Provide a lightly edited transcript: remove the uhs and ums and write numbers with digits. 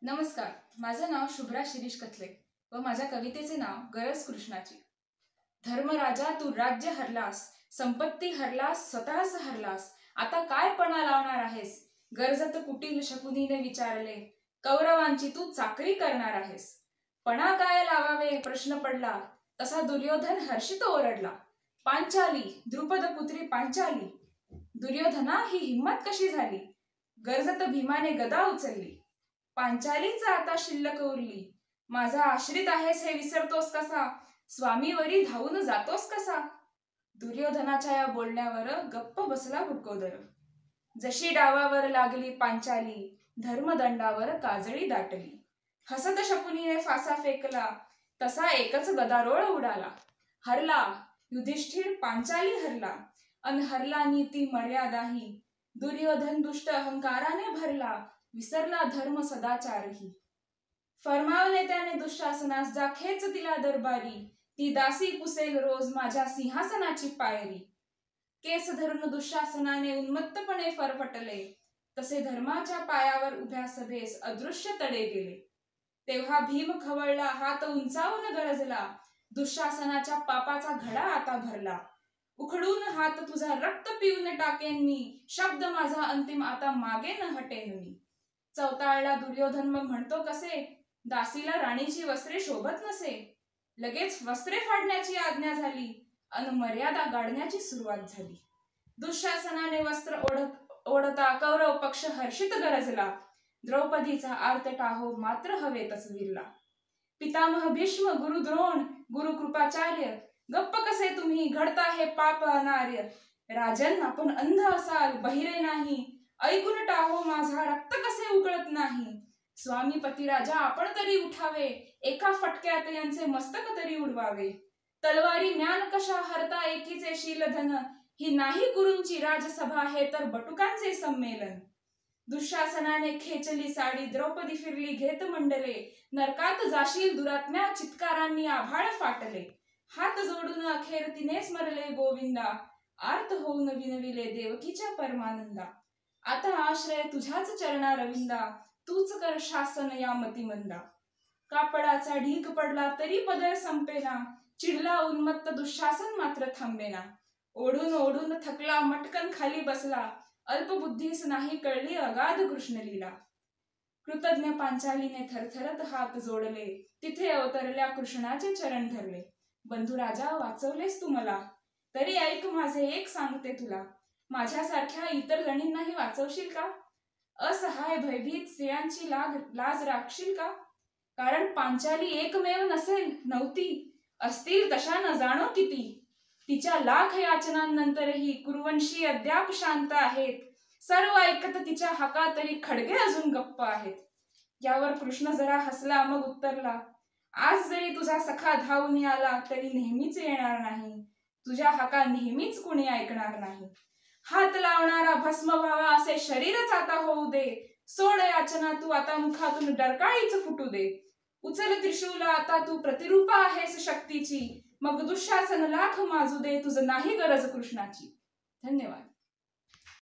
नमस्कार, माझं नाव शुभ्रा शिरीष कथले व माझ्या कवितेचे नाव गरज कृष्णाची। धर्मराजा तू राज्य हरलास, संपत्ती हरलास, स्वतःच हरलास, आता काय पणा लावणार आहेस? गरजत कुटील शकुनीने विचारले, कौरवांची तू चाकरी करणार आहेस। पणा काय लावावे प्रश्न पडला, तसा दुर्योधन हर्षित ओरडला। पांचाली, द्रुपद पुत्री पांचाली, दुर्योधना ही हिम्मत कशी झाली? गरजत भीमाने गदा उचलली, पांचालीच आता शिल्लक उरली। माझा आश्रित आहेस हे विसरतोस कसा? स्वामीवरी धावून जातोस कसा? दुर्योधनाच्या या बोलण्यावर गप्प बसला वृकोदर। जशी डावावर लागली पांचाली, धर्मदंडावर काजळी दाटली। हसत शकुनीने फासा फेकला, तसा एकच गदारोळ उडाला। हरला युधिष्ठिर पांचाली हरला, अन हरला नीती मर्यादाही। दुर्योधन दुष्ट अहंकाराने भरला, विसरला धर्म सदाचारही। फरमावले त्याने दुःशासनास, जा खेच तिला दरबारी, ती दासी पुसेल रोज माझ्या सिंहासनाची पायरी। केस धरून दुःशासनाने उन्मत्तपणे फरफटले, तसे धर्माच्या पायावर उभ्या सभेस अदृश्य तडे गेले। तेव्हा भीम खवळला, हात उंचावून गरजला, दुःशासनाच्या पापाचा घडा आता भरला। उखडून हात तुझा रक्त पिऊन टाकेन मी, शब्द माझा अंतिम आता मागे न हटेन मी। चवताळला दुर्योधन मग म्हणतो कसे, दासीला राणीची वस्त्रे शोभत नसे। लगेच वस्त्रे फाडण्याची आज्ञा झाली, अन मर्यादा गाडण्याची सुरुवात झाली। दुःशासनाने वस्त्र ओढता कौरव पक्ष हर्षित गरजला, द्रौपदीचा आर्त टाहो मात्र हवेतच विरला। पितामह भीष्म, गुरु द्रोण, गुरु कृपाचार्य, गप्प कसे तुम्ही, घडता हे पाप अनार्य। राजन आपण अंध असाल, बहिरे नाही, ऐकून टाहो माझा रक्त कसे उकळत नाही। स्वामी पतिराजा आपण तरी उठावे, एका फटक्यात यांचे मस्तक तरी उडवावे। तलवारी ज्ञान कशा हरता एकीचे शीलधन, ही नाही गुरूंची राजसभा, हे तर बटुकांचे संमेलन। दुःशासनाने खेचली साडी, द्रौपदी फिरली घेत मंडले, नरकात जाशील दुरात्म्या, चित्कारांनी आभाळ फाटले। हात जोडून अखेर तिने स्मरले गोविंदा, आर्त होऊन विनविले देवकीच्या परमानंदा। आता आश्रय तुझ्याच चरणा रविंदा, तूच कर शासन या मतिमंदा। कापडाचा ढीग पडला तरी पदर संपेना, चिडला उन्मत्त दुःशासन मात्र थांबेना। ओढून ओढून थकला मटकन खाली बसला, अल्पबुद्धीस नाही कळली अगाध कृष्णलीला। कृतज्ञ पांचालीने थरथरत हात जोडले, तिथे अवतरल्या कृष्णाचे चरण धरले। बंधुराजा वाचवलेस तू मला, तरी ऐक माझे एक सांगते तुला, माझ्यासारख्या इतर जणींनाही वाचवशील का? असहाय भयभीत स्त्रियांची लाज राखशील का? कारण पांचाली एकमेव नसेल, नव्हती, असतील तशा न जाणो किती। तिच्या लाख याचनांनंतरही कुरुवंशी अद्याप शांत आहेत, सर्व ऐकत तिच्या हाका तरी खडगे अजून गप्प आहेत। यावर कृष्ण जरा हसला मग उत्तरला, आज जरी तुझा सखा धावून आला तरी नेहमीच येणार नाही, तुझ्या हाका नेहमीच कुणी ऐकणार नाही। हात लावणारा भस्म व्हावा असे शरीरच आता होऊ दे, सोड याचना तू आता मुखातून डरकाळीच फुटू दे। उचल त्रिशूल आता तू प्रतिरूपा आहेस शक्तीची, मग दुःशासन लाख माजू दे, तुझ नाही गरज कृष्णाची। धन्यवाद।